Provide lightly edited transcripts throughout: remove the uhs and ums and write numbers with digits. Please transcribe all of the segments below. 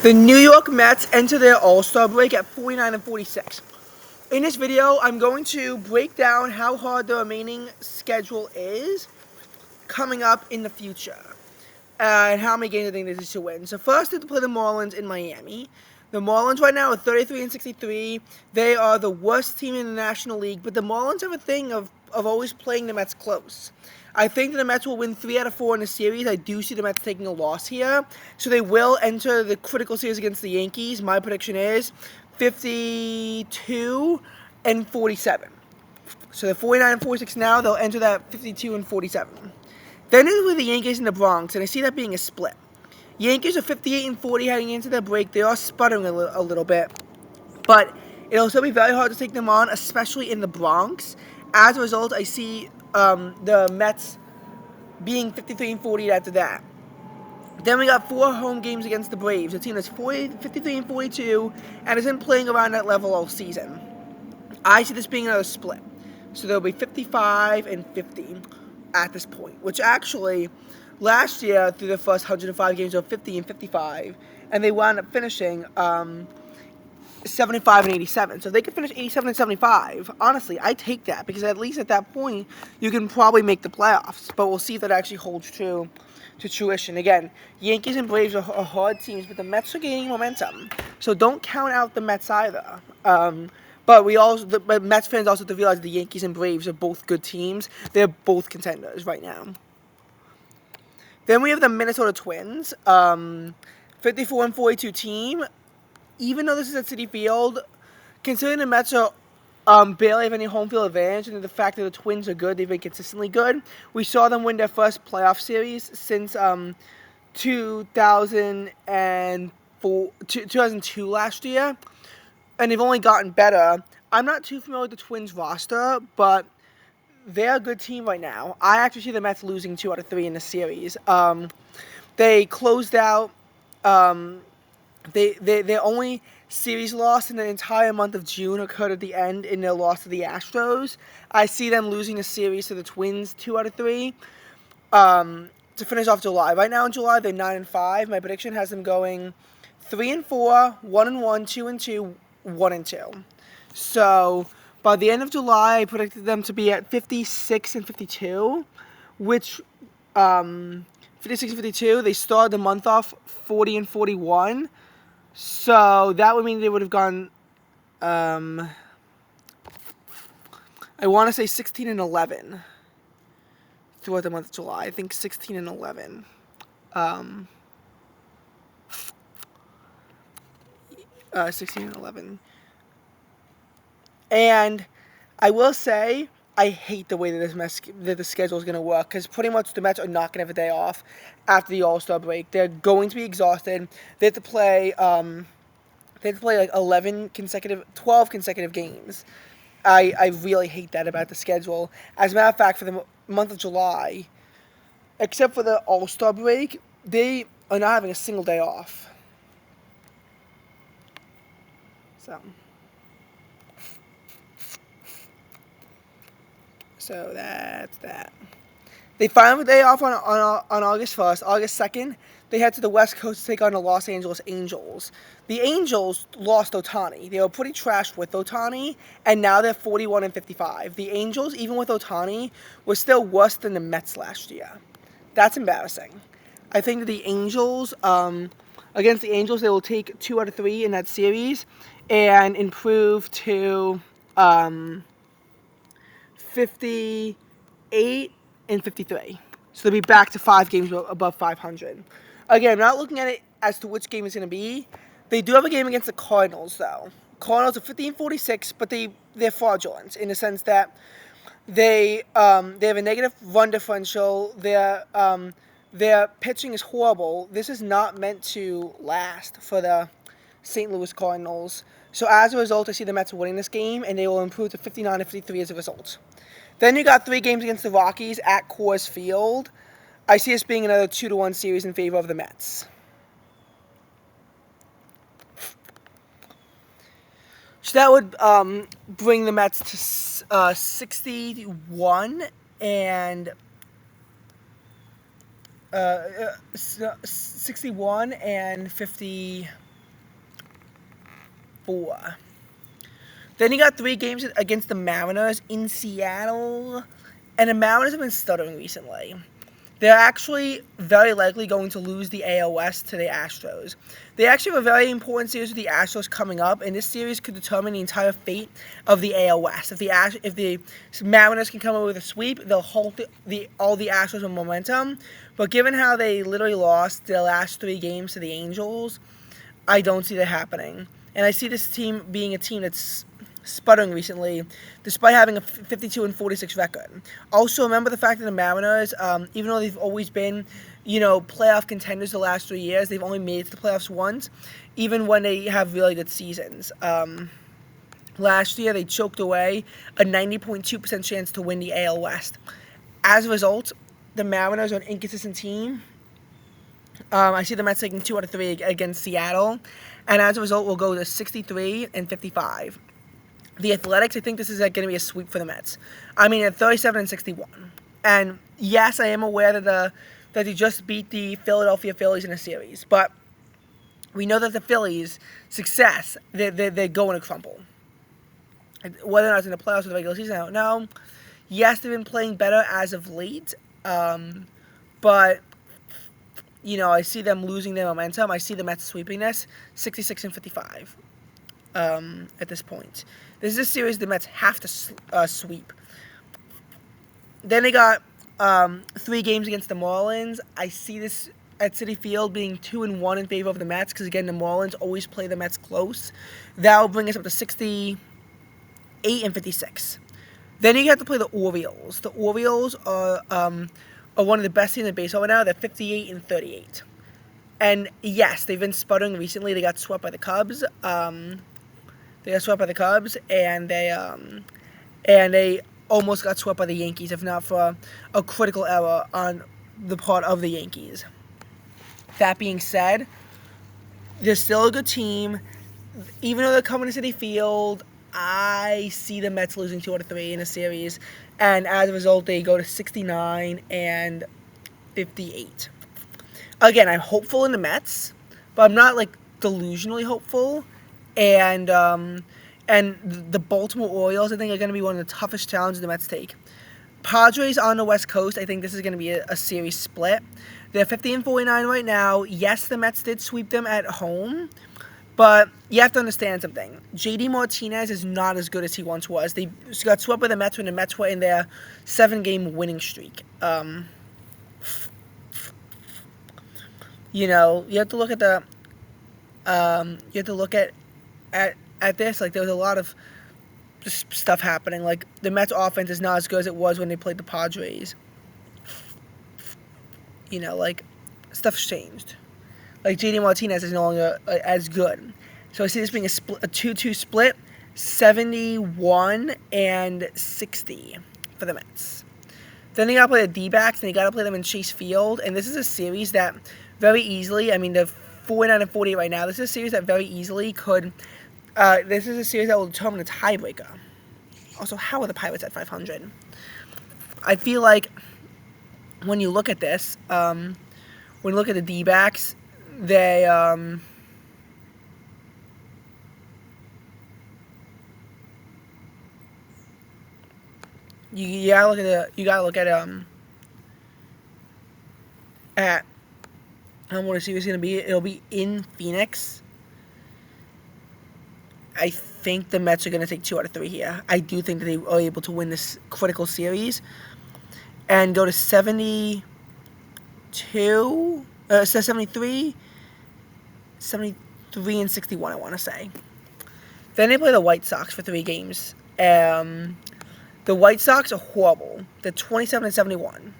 The New York Mets enter their All-Star break at 49-46. In this video, I'm going to break down how hard the remaining schedule is coming up in the future and how many games I think they need to win. So first, they have to play the Marlins in Miami. The Marlins right now are 33-63. They are the worst team in the National League, but the Marlins have a thing of always playing the Mets close. I think that the Mets will win 3 out of 4 in the series. I do see the Mets taking a loss here. So they will enter the critical series against the Yankees. My prediction is 52-47. So they're 49-46 now. They'll enter that 52-47. Then it's with the Yankees in the Bronx, and I see that being a split. Yankees are 58-40 heading into their break. They are sputtering a little bit, but it'll still be very hard to take them on, especially in the Bronx. As a result, I see the Mets being 53-40 after that. Then we got 4 home games against the Braves, a team that's 53-42 and has been playing around that level all season. I see this being another split. So there'll be 55-50 at this point, which actually last year through the first 105 games were 50-55, and they wound up finishing 75-87. So if they could finish 87-75, honestly, I take that because at least at that point you can probably make the playoffs. But we'll see if that actually holds true to fruition. Again, Yankees and Braves are hard teams, but the Mets are gaining momentum. So don't count out the Mets either. But Mets fans also have to realize the Yankees and Braves are both good teams. They're both contenders right now. Then we have the Minnesota Twins, 54-42 team. Even though this is at Citi Field, considering the Mets are barely have any home field advantage, and the fact that the Twins are good, they've been consistently good. We saw them win their first playoff series since 2002 last year, and they've only gotten better. I'm not too familiar with the Twins roster, but they're a good team right now. I actually see the Mets losing 2 out of 3 in the series. They closed out. Their only series loss in the entire month of June occurred at the end in their loss to the Astros. I see them losing a series to the Twins 2 out of 3 to finish off July. Right now in July they're 9-5. My prediction has them going 3-4, 1-1, 2-2, 1-2. So by the end of July, I predicted them to be at 56-52, which 56-52. They started the month off 40-41. So that would mean they would have gone, I want to say 16-11 throughout the month of July. I think 16-11. 16-11. And I will say, I hate the way that the schedule is going to work, because pretty much the Mets are not going to have a day off after the All-Star break. They're going to be exhausted. They have to play like 12 consecutive games. I really hate that about the schedule. As a matter of fact, for the month of July, except for the All-Star break, they are not having a single day off. So that's that. They finally have a day off on August 1st. August 2nd, they head to the West Coast to take on the Los Angeles Angels. The Angels lost Ohtani. They were pretty trashed with Ohtani, and now they're 41-55. The Angels, even with Ohtani, were still worse than the Mets last year. That's embarrassing. I think that the Angels, against the Angels, they will take 2 out of 3 in that series and improve to 58-53. So they'll be back to 5 games above 500. Again, I'm not looking at it as to which game it's going to be. They do have a game against the Cardinals, though. Cardinals are 15-46, but they're fraudulent in the sense that they have a negative run differential. Their pitching is horrible. This is not meant to last for the St. Louis Cardinals. So as a result, I see the Mets winning this game, and they will improve to 59-53 as a result. Then you got 3 games against the Rockies at Coors Field. I see this being another 2-1 series in favor of the Mets. So that would bring the Mets to 61 and 50. 4. Then you got 3 games against the Mariners in Seattle, and the Mariners have been stuttering recently. They're actually very likely going to lose the AL West to the Astros. They actually have a very important series with the Astros coming up, and this series could determine the entire fate of the AL West. If the Mariners can come up with a sweep, they'll halt all the Astros with momentum. But given how they literally lost their last 3 games to the Angels, I don't see that happening. And I see this team being a team that's sputtering recently, despite having a 52-46 record. Also, remember the fact that the Mariners, even though they've always been, playoff contenders the last 3 years, they've only made it to the playoffs once, even when they have really good seasons. Last year, they choked away a 90.2% chance to win the AL West. As a result, the Mariners are an inconsistent team. I see the Mets taking 2 out of 3 against Seattle, and as a result, we'll go to 63-55. The Athletics, I think this is going to be a sweep for the Mets. I mean, at 37-61. And yes, I am aware that they just beat the Philadelphia Phillies in a series, but we know that the Phillies' success, they're going to crumble. Whether or not it's in the playoffs or the regular season, I don't know. Yes, they've been playing better as of late, but I see them losing their momentum. I see the Mets sweeping this 66-55 at this point. This is a series the Mets have to sweep. Then they got 3 games against the Marlins. I see this at Citi Field being 2-1 in favor of the Mets because, again, the Marlins always play the Mets close. That will bring us up to 68-56. Then you have to play the Orioles. The Orioles are one of the best teams in baseball right now. They're 58-38. And yes, they've been sputtering recently. They got swept by the Cubs. And they almost got swept by the Yankees, if not for a critical error on the part of the Yankees. That being said, they're still a good team. Even though they're coming to Citi Field, I see the Mets losing 2 out of 3 in a series, and as a result, they go to 69-58. Again, I'm hopeful in the Mets, but I'm not delusionally hopeful. And the Baltimore Orioles, I think, are going to be one of the toughest challenges the Mets take. Padres on the West Coast, I think this is going to be a series split. They're 50-49 right now. Yes, the Mets did sweep them at home, but you have to understand something. JD Martinez is not as good as he once was. They got swept by the Mets when the Mets were in their 7-game winning streak. You have to look at at this, there was a lot of just stuff happening. The Mets offense is not as good as it was when they played the Padres. Stuff's changed. JD Martinez is no longer as good. So I see this being a 2-2 split, 71-60 for the Mets. Then they got to play the D-backs, and they got to play them in Chase Field. And this is a series that very easily, they're 49-48 right now. This is a series that very easily could... this is a series that will determine the tiebreaker. Also, how are the Pirates at 500? I feel like when you look at this, when you look at the D-backs, they you gotta look at what the series is gonna be. It'll be in Phoenix. I think the Mets are going to take 2 out of 3 here. I do think that they are able to win this critical series and go to 73, and 61, I want to say. Then they play the White Sox for 3 games. The White Sox are horrible. They're 27-71.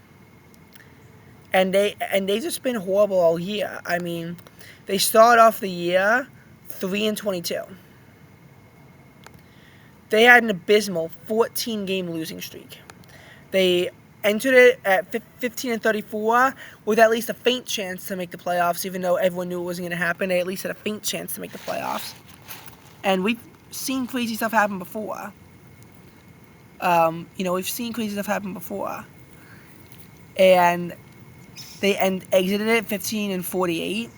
And they just been horrible all year. They started off the year 3-22. They had an abysmal 14-game losing streak. They entered it at 15-34 with at least a faint chance to make the playoffs, even though everyone knew it wasn't going to happen. They at least had a faint chance to make the playoffs. And we've seen crazy stuff happen before. We've seen crazy stuff happen before. And they exited it 15-48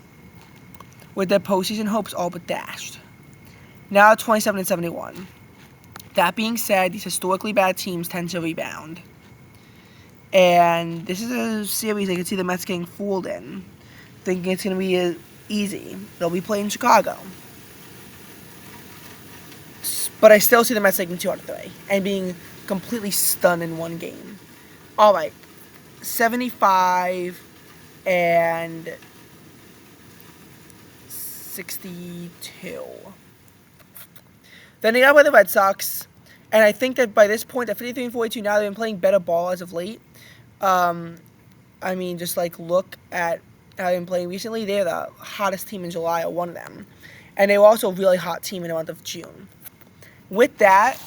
with their postseason hopes all but dashed. Now 27 and 71. That being said, these historically bad teams tend to rebound. And this is a series I can see the Mets getting fooled in, thinking it's going to be easy. They'll be playing Chicago. But I still see the Mets taking 2 out of 3 and being completely stunned in one game. All right, 75 and 62. Then they got by the Red Sox, and I think that by this point, at 53 and 42, now they've been playing better ball as of late. I mean, just like look at how they've been playing recently. They're the hottest team in July, or one of them. And they were also a really hot team in the month of June. With that,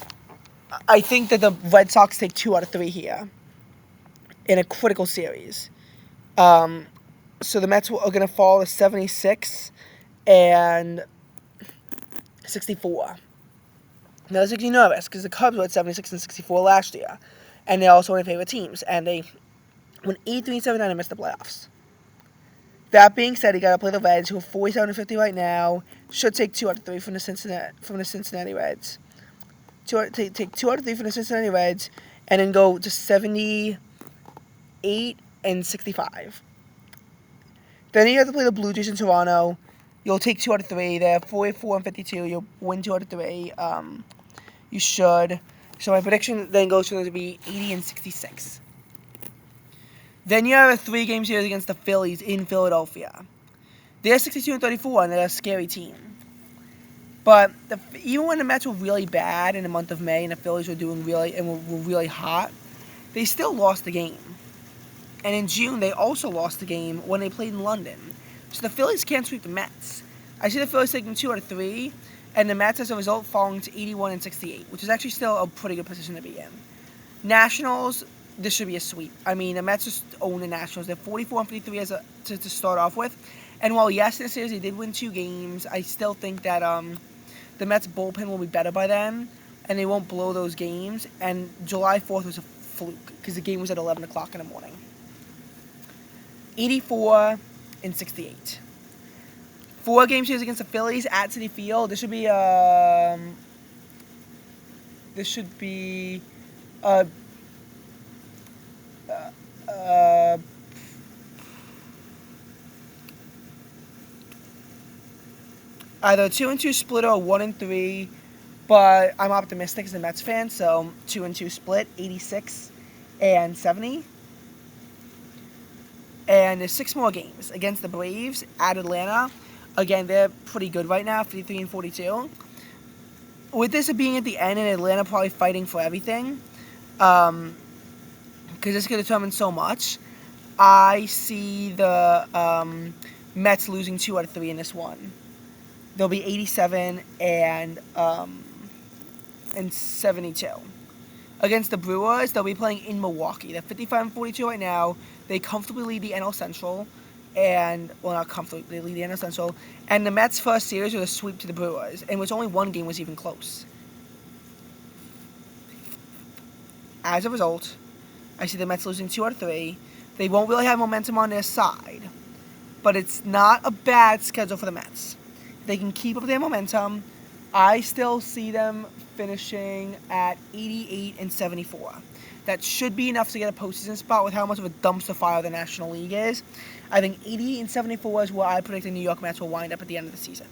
I think that the Red Sox take 2 out of 3 here in a critical series. So the Mets are going to fall to 76 and 64. Now, this makes me nervous because the Cubs were at 76 and 64 last year, and they're also one of my favorite teams, and they went 83 and 79 and missed the playoffs. That being said, you got to play the Reds, who are 47 and 50 right now. Should take 2 out of 3 from the Cincinnati Reds. Take 2 out of 3 from the Cincinnati Reds, and then go to 78 and 65. Then you have to play the Blue Jays in Toronto. You'll take 2 out of 3. They're 44 and 52. You'll win 2 out of 3. You should. So my prediction then goes for them to be 80 and 66. Then you have a 3-game series against the Phillies in Philadelphia. They're 62 and 34, and they're a scary team. But even when the Mets were really bad in the month of May, and the Phillies were doing were really hot, they still lost the game. And in June, they also lost the game when they played in London. So the Phillies can't sweep the Mets. I see the Phillies taking 2 out of 3, and the Mets, as a result, falling to 81 and 68, which is actually still a pretty good position to be in. Nationals, this should be a sweep. I mean, the Mets just own the Nationals. They're 44 and 53 to start off with. And while, yes, in the series they did win 2 games, I still think that the Mets bullpen will be better by then, and they won't blow those games. And July 4th was a fluke because the game was at 11 o'clock in the morning. 84 and 68. 4-game series against the Phillies at Citi Field. This should be either a 2-2 split or a 1-3, but I'm optimistic as a Mets fan, so 2-2 split, 86 and 70. And there's 6 more games against the Braves at Atlanta. Again, they're pretty good right now, 53 and 42. With this being at the end and Atlanta probably fighting for everything, because this could determine so much, I see the Mets losing 2 out of 3 in this one. They'll be 87 and 72. Against the Brewers, they'll be playing in Milwaukee. They're 55 and 42 right now. They comfortably lead the NL Central. And, well, not comfortably, they lead the NL Central. And the Mets' first series was a sweep to the Brewers, in which only 1 game was even close. As a result, I see the Mets losing 2 out of 3. They won't really have momentum on their side. But it's not a bad schedule for the Mets. If they can keep up their momentum, I still see them finishing at 88 and 74. That should be enough to get a postseason spot with how much of a dumpster fire the National League is. I think 88 and 74 is where I predict the New York Mets will wind up at the end of the season.